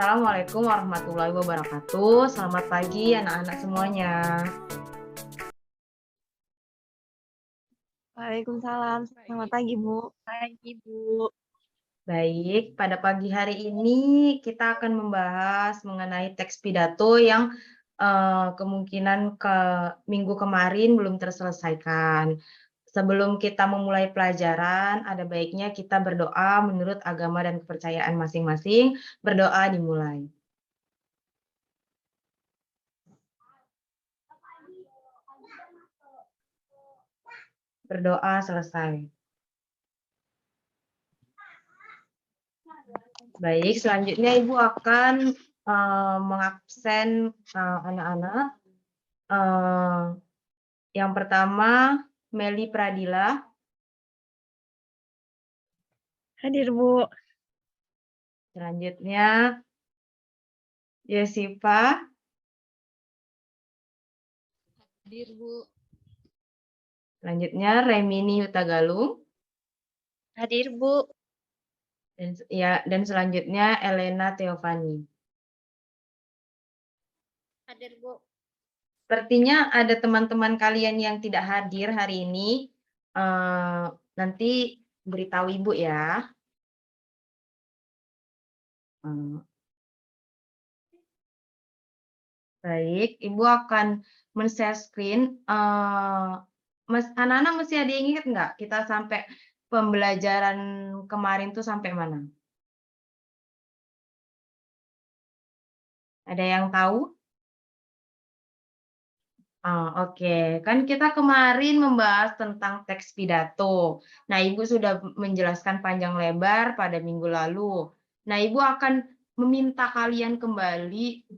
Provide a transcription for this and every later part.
Assalamualaikum warahmatullahi wabarakatuh. Selamat pagi anak-anak semuanya. Waalaikumsalam. Selamat pagi, Bu. Pagi, Bu. Baik, pada pagi hari ini kita akan membahas mengenai teks pidato yang kemungkinan minggu kemarin belum terselesaikan. Sebelum kita memulai pelajaran, ada baiknya kita berdoa menurut agama dan kepercayaan masing-masing. Berdoa dimulai. Berdoa selesai. Baik, selanjutnya Ibu akan mengabsen anak-anak. Yang pertama, Meli Pradila. Hadir, Bu. Selanjutnya, Yosipa. Hadir, Bu. Selanjutnya, Remini Hutagalung. Hadir, Bu. Dan selanjutnya, Elena Teofani. Hadir, Bu. Sepertinya ada teman-teman kalian yang tidak hadir hari ini. Nanti beritahu Ibu ya. Baik, Ibu akan men-share screen. Anak-anak masih ada yang ingat nggak kita sampai pembelajaran kemarin tuh sampai mana? Ada yang tahu? Oke. Kan kita kemarin membahas tentang teks pidato. Nah, Ibu sudah menjelaskan panjang lebar pada minggu lalu. Nah, Ibu akan meminta kalian kembali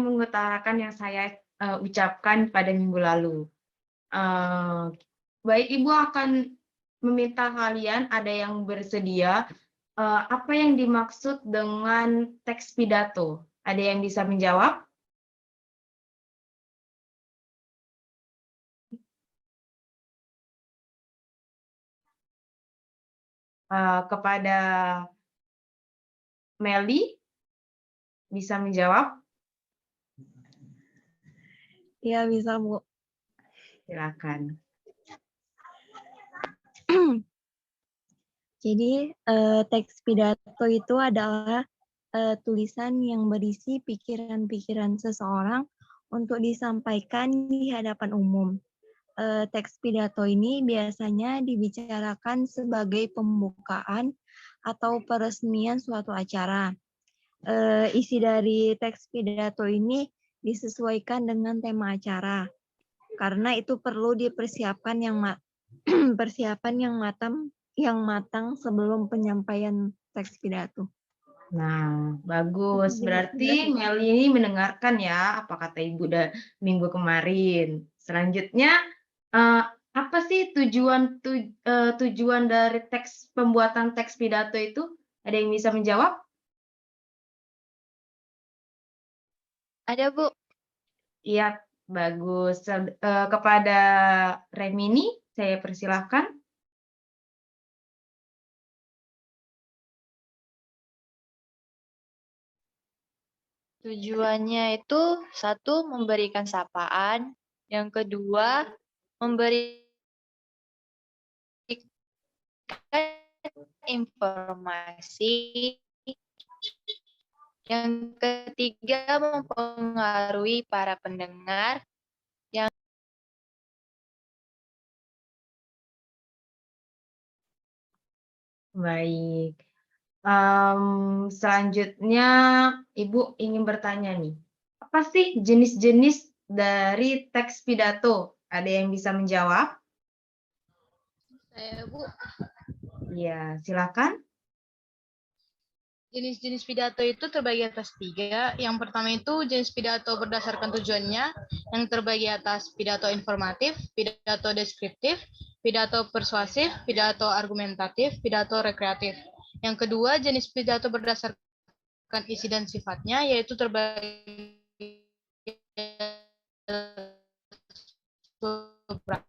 mengutarakan yang saya ucapkan pada minggu lalu. Baik, Ibu akan meminta kalian, ada yang bersedia, apa yang dimaksud dengan teks pidato? Ada yang bisa menjawab? Kepada Meli, bisa menjawab? Iya, bisa, Bu. Silakan. Jadi, teks pidato itu adalah tulisan yang berisi pikiran-pikiran seseorang untuk disampaikan di hadapan umum. Teks pidato ini biasanya dibicarakan sebagai pembukaan atau peresmian suatu acara. Isi dari teks pidato ini disesuaikan dengan tema acara, karena itu perlu dipersiapkan persiapan yang matang sebelum penyampaian teks pidato. Nah, bagus. Berarti Meli ini mendengarkan ya apa kata Ibu minggu kemarin. Selanjutnya, apa sih tujuan dari pembuatan teks pidato itu? Ada yang bisa menjawab? Ada, Bu. Iya, bagus. Kepada Remini, saya persilahkan. Tujuannya itu satu, memberikan sapaan. Yang kedua, memberikan informasi. Yang ketiga, mempengaruhi para pendengar. Baik. Selanjutnya, Ibu ingin bertanya nih, apa sih jenis-jenis dari teks pidato? Ada yang bisa menjawab? Saya, Bu. Iya, silakan. Jenis-jenis pidato itu terbagi atas 3. Yang pertama itu jenis pidato berdasarkan tujuannya, yang terbagi atas pidato informatif, pidato deskriptif, pidato persuasif, pidato argumentatif, pidato rekreatif. Yang kedua, jenis pidato berdasarkan isi dan sifatnya, yaitu terbagi beberapa.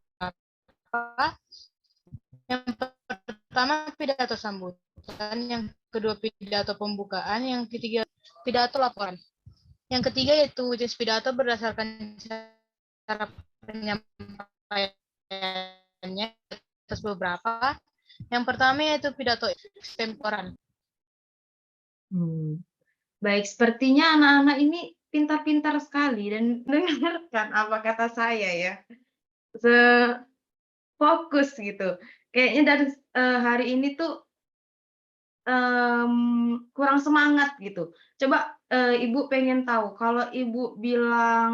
Yang pidato sambutan, yang kedua pidato pembukaan, yang ketiga pidato laporan. Yang ketiga yaitu jenis pidato berdasarkan cara penyampaiannya atas beberapa. Yang pertama yaitu pidato ekstemporan. Baik, sepertinya anak-anak ini pintar-pintar sekali dan mendengarkan apa kata saya ya. Fokus gitu. Kayaknya dari hari ini tuh kurang semangat gitu. Coba Ibu pengen tahu kalau Ibu bilang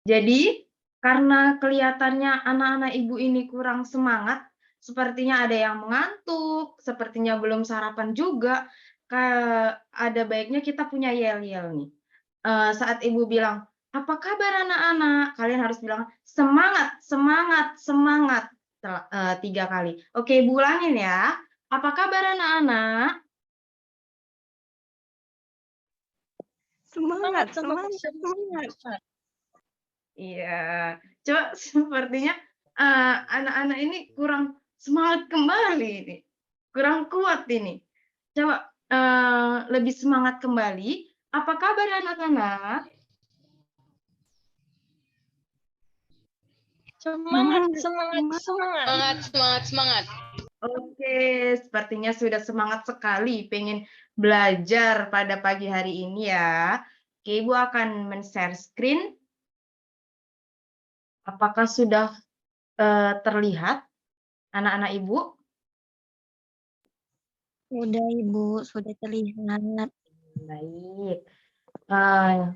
jadi karena kelihatannya anak-anak Ibu ini kurang semangat, sepertinya ada yang mengantuk, sepertinya belum sarapan juga, ada baiknya kita punya yel-yel nih. Saat Ibu bilang, "Apa kabar anak-anak?" Kalian harus bilang, "Semangat, semangat, semangat." 3 kali. Oke, Ibu ulangin ya. "Apa kabar anak-anak?" Semangat, semangat, semangat. Iya, coba sepertinya, anak-anak ini kurang semangat kembali ini, kurang kuat ini. Coba, lebih semangat kembali. "Apa kabar anak-anak?" Semangat, Semangat, semangat, semangat. semangat. Semangat, semangat, semangat. Oke, sepertinya sudah semangat sekali pengen belajar pada pagi hari ini ya. Oke, Ibu akan men-share screen. Apakah sudah, terlihat anak-anak Ibu? Sudah Ibu, sudah terlihat. Baik.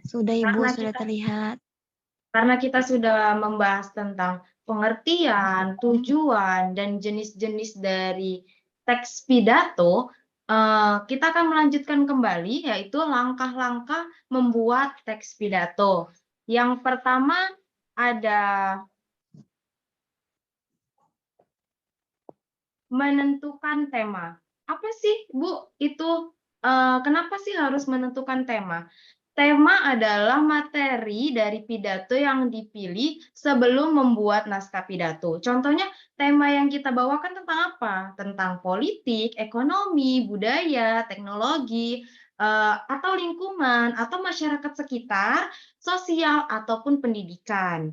Sudah Ibu, Karena sudah kita terlihat. Karena kita sudah membahas tentang pengertian, tujuan, dan jenis-jenis dari teks pidato, kita akan melanjutkan kembali, yaitu langkah-langkah membuat teks pidato. Yang pertama ada menentukan tema. Apa sih, Bu, itu, kenapa sih harus menentukan tema? Tema adalah materi dari pidato yang dipilih sebelum membuat naskah pidato. Contohnya, tema yang kita bawakan tentang apa? Tentang politik, ekonomi, budaya, teknologi, atau lingkungan, atau masyarakat sekitar, sosial, ataupun pendidikan.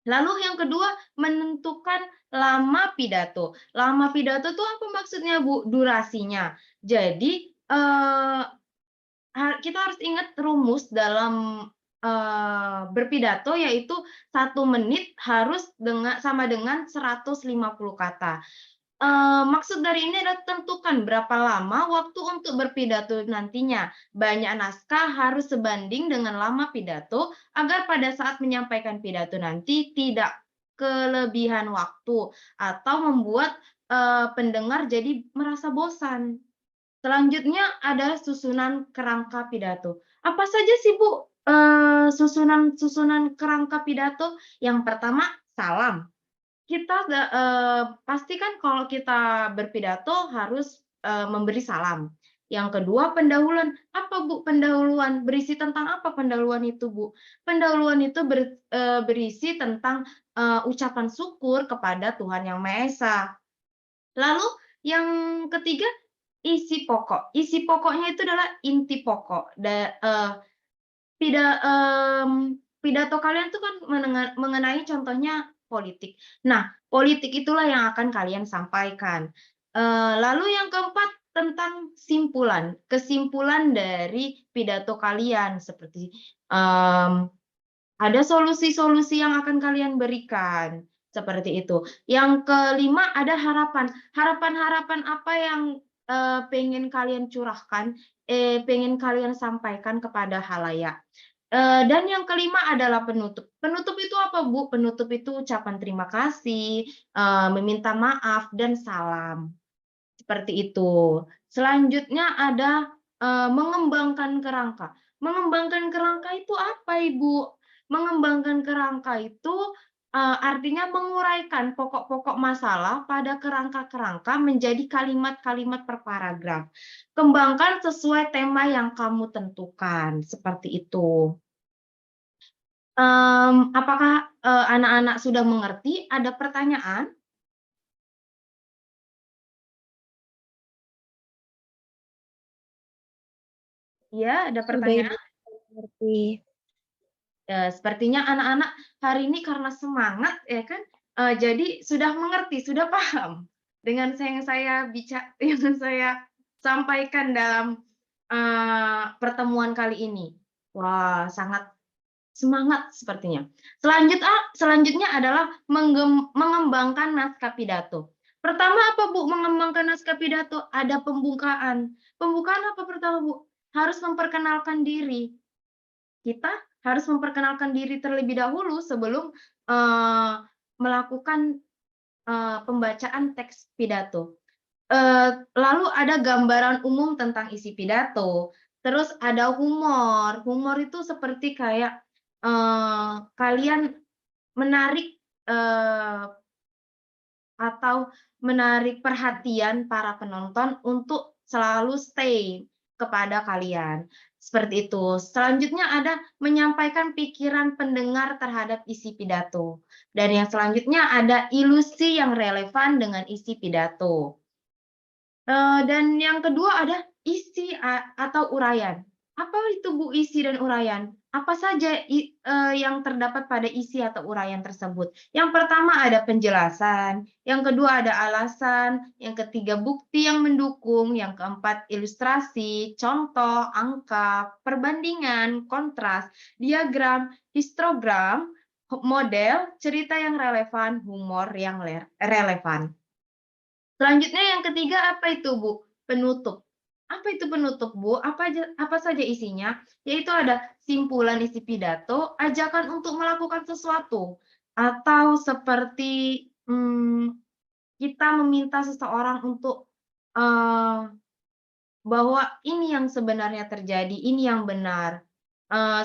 Lalu yang kedua, menentukan lama pidato. Lama pidato itu apa maksudnya, Bu? Durasinya. Jadi, kita harus ingat rumus dalam, berpidato, yaitu 1 menit harus sama dengan 150 kata. Maksud dari ini adalah tentukan berapa lama waktu untuk berpidato nantinya. Banyak naskah harus sebanding dengan lama pidato, agar pada saat menyampaikan pidato nanti tidak kelebihan waktu, atau membuat, pendengar jadi merasa bosan. Selanjutnya ada susunan kerangka pidato. Apa saja sih, Bu, susunan kerangka pidato? Yang pertama, salam. Kita pasti kan kalau kita berpidato harus, memberi salam. Yang kedua, pendahuluan. Apa, Bu, pendahuluan? Berisi tentang apa pendahuluan itu, Bu? Pendahuluan itu berisi tentang, ucapan syukur kepada Tuhan Yang Maha Esa. Lalu yang ketiga, isi pokok. Isi pokoknya itu adalah inti pokok. Pidato kalian tuh kan mengenai contohnya politik. Nah, politik itulah yang akan kalian sampaikan. Lalu yang keempat, tentang kesimpulan dari pidato kalian, seperti ada solusi-solusi yang akan kalian berikan, seperti itu. Yang kelima ada harapan. Harapan-harapan apa yang pengen kalian curahkan, pengen kalian sampaikan kepada halayak. Dan yang kelima adalah penutup. Penutup itu apa, Bu? Penutup itu ucapan terima kasih, meminta maaf, dan salam. Seperti itu. Selanjutnya ada mengembangkan kerangka. Mengembangkan kerangka itu apa, Ibu? Mengembangkan kerangka itu artinya menguraikan pokok-pokok masalah pada kerangka-kerangka menjadi kalimat-kalimat per paragraf. Kembangkan sesuai tema yang kamu tentukan, seperti itu. Apakah anak-anak sudah mengerti? Ada pertanyaan? Ya, ada Sudah pertanyaan? Ibu, mengerti. Sepertinya anak-anak hari ini karena semangat ya kan, jadi sudah mengerti, sudah paham dengan yang saya yang saya sampaikan dalam, pertemuan kali ini. Wah, sangat semangat sepertinya. Selanjutnya adalah mengembangkan naskah pidato. Pertama apa, Bu, mengembangkan naskah pidato? Ada pembukaan. Pembukaan apa pertama, Bu? Harus memperkenalkan diri. Kita harus memperkenalkan diri terlebih dahulu sebelum, melakukan, pembacaan teks pidato. Lalu ada gambaran umum tentang isi pidato, terus ada humor. Humor itu seperti kayak, kalian menarik, atau menarik perhatian para penonton untuk selalu stay kepada kalian, seperti itu. Selanjutnya ada menyampaikan pikiran pendengar terhadap isi pidato, dan yang selanjutnya ada ilusi yang relevan dengan isi pidato. Dan yang kedua ada isi atau uraian. Apa itu, Bu, isi dan uraian? Apa saja yang terdapat pada isi atau uraian tersebut? Yang pertama ada penjelasan, yang kedua ada alasan, yang ketiga bukti yang mendukung, yang keempat ilustrasi, contoh, angka, perbandingan, kontras, diagram, histogram, model, cerita yang relevan, humor yang relevan. Selanjutnya yang ketiga apa itu, Bu? Penutup. Apa itu penutup, Bu? Apa saja isinya? Yaitu ada simpulan isi pidato, ajakan untuk melakukan sesuatu, atau seperti kita meminta seseorang untuk bahwa ini yang sebenarnya terjadi, ini yang benar.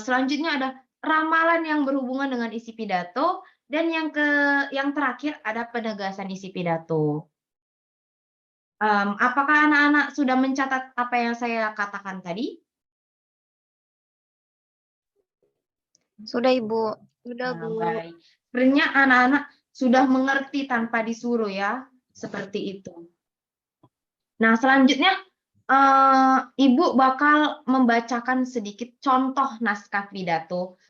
Selanjutnya ada ramalan yang berhubungan dengan isi pidato, dan yang terakhir ada penegasan isi pidato. Apakah anak-anak sudah mencatat apa yang saya katakan tadi? Sudah Ibu. Sudah, Bu. Baik. Sebenarnya anak-anak sudah mengerti tanpa disuruh ya, seperti itu. Nah, selanjutnya Ibu bakal membacakan sedikit contoh naskah pidato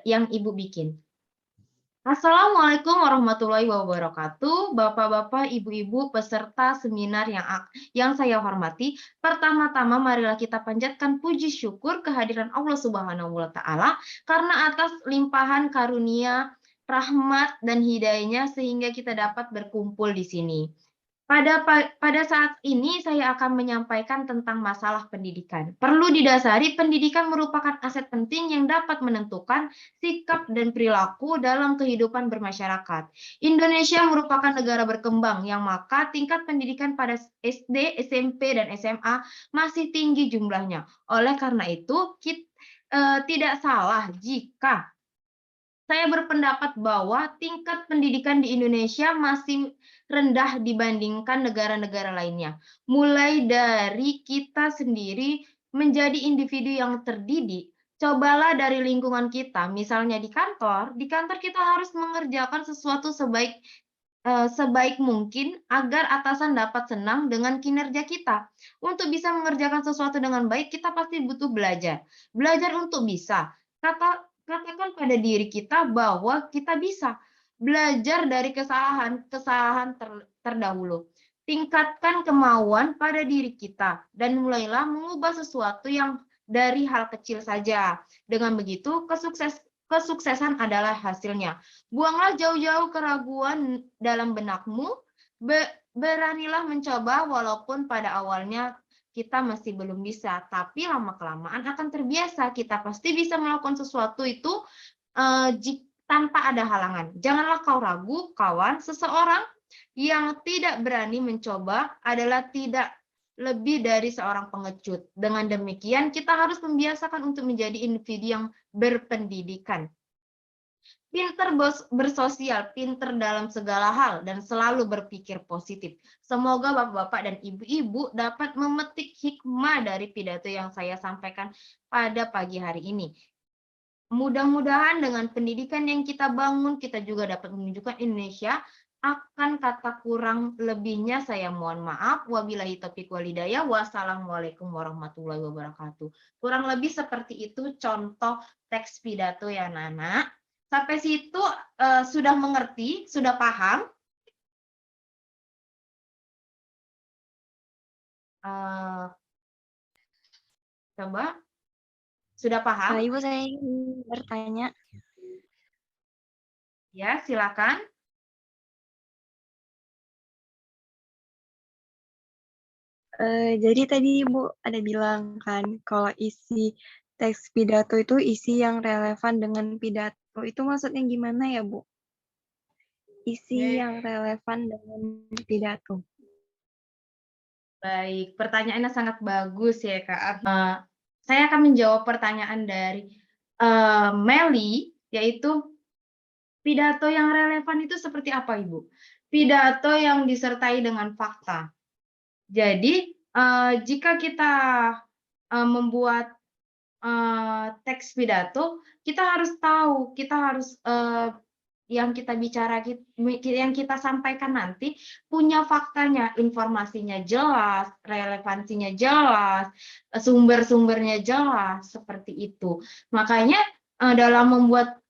yang Ibu bikin. Assalamualaikum warahmatullahi wabarakatuh, Bapak-bapak, Ibu-ibu, peserta seminar yang saya hormati. Pertama-tama marilah kita panjatkan puji syukur kehadiran Allah Subhanahu wa taala karena atas limpahan karunia, rahmat dan hidayahnya sehingga kita dapat berkumpul di sini. Pada saat ini saya akan menyampaikan tentang masalah pendidikan. Perlu didasari, pendidikan merupakan aset penting yang dapat menentukan sikap dan perilaku dalam kehidupan bermasyarakat. Indonesia merupakan negara berkembang yang maka tingkat pendidikan pada SD, SMP, dan SMA masih tinggi jumlahnya. Oleh karena itu, tidak salah jika saya berpendapat bahwa tingkat pendidikan di Indonesia masih rendah dibandingkan negara-negara lainnya. Mulai dari kita sendiri menjadi individu yang terdidik, cobalah dari lingkungan kita, misalnya di kantor kita harus mengerjakan sesuatu sebaik mungkin agar atasan dapat senang dengan kinerja kita. Untuk bisa mengerjakan sesuatu dengan baik, kita pasti butuh belajar. Belajar untuk bisa. Katakan pada diri kita bahwa kita bisa belajar dari kesalahan terdahulu. Tingkatkan kemauan pada diri kita dan mulailah mengubah sesuatu yang dari hal kecil saja. Dengan begitu, kesuksesan adalah hasilnya. Buanglah jauh-jauh keraguan dalam benakmu, beranilah mencoba walaupun pada awalnya kita masih belum bisa, tapi lama-kelamaan akan terbiasa. Kita pasti bisa melakukan sesuatu itu tanpa ada halangan. Janganlah kau ragu, kawan. Seseorang yang tidak berani mencoba adalah tidak lebih dari seorang pengecut. Dengan demikian, kita harus membiasakan untuk menjadi individu yang berpendidikan. Pinter bersosial, pinter dalam segala hal, dan selalu berpikir positif. Semoga Bapak-Bapak dan Ibu-Ibu dapat memetik hikmah dari pidato yang saya sampaikan pada pagi hari ini. Mudah-mudahan dengan pendidikan yang kita bangun, kita juga dapat menunjukkan Indonesia akan kata kurang lebihnya saya mohon maaf. Wabillahi taufiq walhidayah. Wassalamualaikum warahmatullahi wabarakatuh. Kurang lebih seperti itu contoh teks pidato ya Nana. Sampai situ sudah mengerti, sudah paham? Coba, sudah paham? Ibu, saya ingin bertanya. Ya, silakan. Jadi tadi Ibu ada bilang kan, kalau isi teks pidato itu isi yang relevan dengan pidato. Itu maksudnya gimana ya, Bu? Isi yang relevan dengan pidato. Baik, pertanyaannya sangat bagus ya Kak. Saya akan menjawab pertanyaan dari Meli, yaitu pidato yang relevan itu seperti apa Ibu? Pidato yang disertai dengan fakta. Jadi, jika kita membuat teks pidato, kita harus tahu, kita harus yang kita bicara, yang kita sampaikan nanti punya faktanya, informasinya jelas, relevansinya jelas, sumber-sumbernya jelas, seperti itu. Makanya dalam membuat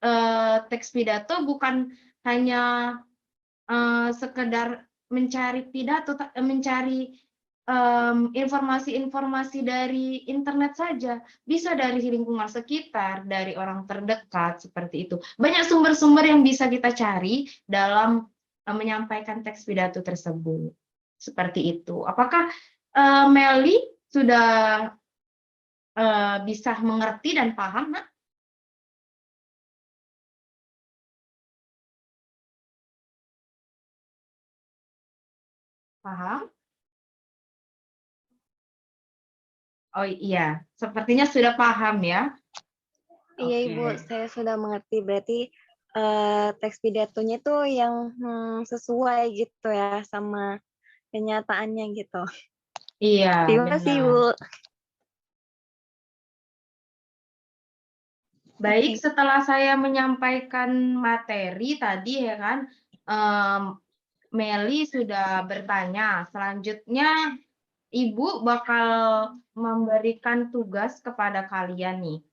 teks pidato bukan hanya sekedar mencari pidato, mencari informasi-informasi dari internet saja, bisa dari lingkungan sekitar, dari orang terdekat, seperti itu. Banyak sumber-sumber yang bisa kita cari dalam menyampaikan teks pidato tersebut. Seperti itu. Apakah Meli sudah bisa mengerti dan paham, Nak? Paham? Oh iya, sepertinya sudah paham ya. Iya Ibu, saya sudah mengerti. Berarti teks pidatonya itu yang sesuai gitu ya sama kenyataannya gitu. Iya, Terima kasih benar. Ibu. Baik, setelah saya menyampaikan materi tadi ya kan, Meli sudah bertanya. Selanjutnya Ibu bakal memberikan tugas kepada kalian nih.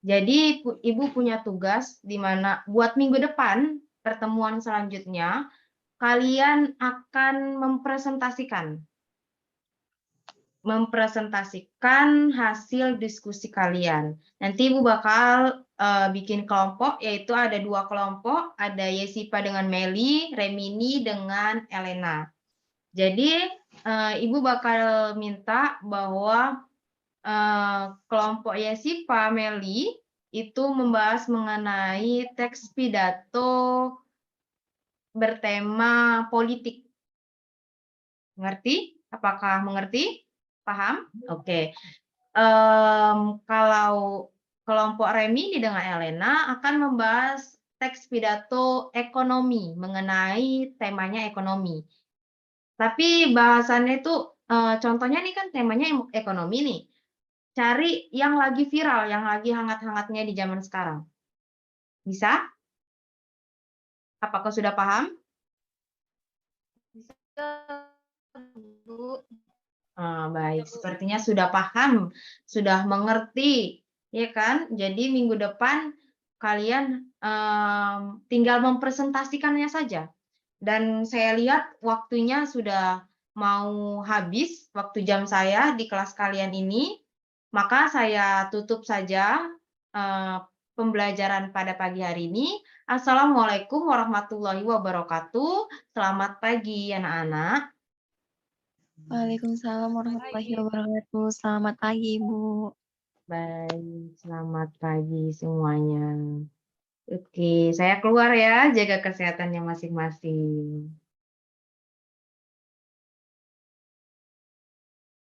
Jadi Ibu punya tugas di mana buat minggu depan, pertemuan selanjutnya, kalian akan mempresentasikan hasil diskusi kalian. Nanti Ibu bakal bikin kelompok, yaitu ada 2 kelompok, ada Yesipa dengan Meli, Remini dengan Elena. Jadi Ibu bakal minta bahwa kelompok Yesipa, Meli, itu membahas mengenai teks pidato bertema politik. Mengerti? Apakah mengerti? Paham? Oke. Kalau kelompok Remini dengan Elena akan membahas teks pidato ekonomi, mengenai temanya ekonomi. Tapi bahasannya itu, contohnya nih kan temanya ekonomi nih. Cari yang lagi viral, yang lagi hangat-hangatnya di zaman sekarang. Bisa? Apakah sudah paham? Bu. Baik, sepertinya sudah paham, sudah mengerti, ya kan? Jadi minggu depan kalian tinggal mempresentasikannya saja. Dan saya lihat waktunya sudah mau habis, waktu jam saya di kelas kalian ini, maka saya tutup saja pembelajaran pada pagi hari ini. Assalamualaikum warahmatullahi wabarakatuh. Selamat pagi, anak-anak. Waalaikumsalam warahmatullahi wabarakatuh. Selamat pagi Ibu. Baik, selamat pagi semuanya. Oke, saya keluar ya, jaga kesehatannya masing-masing.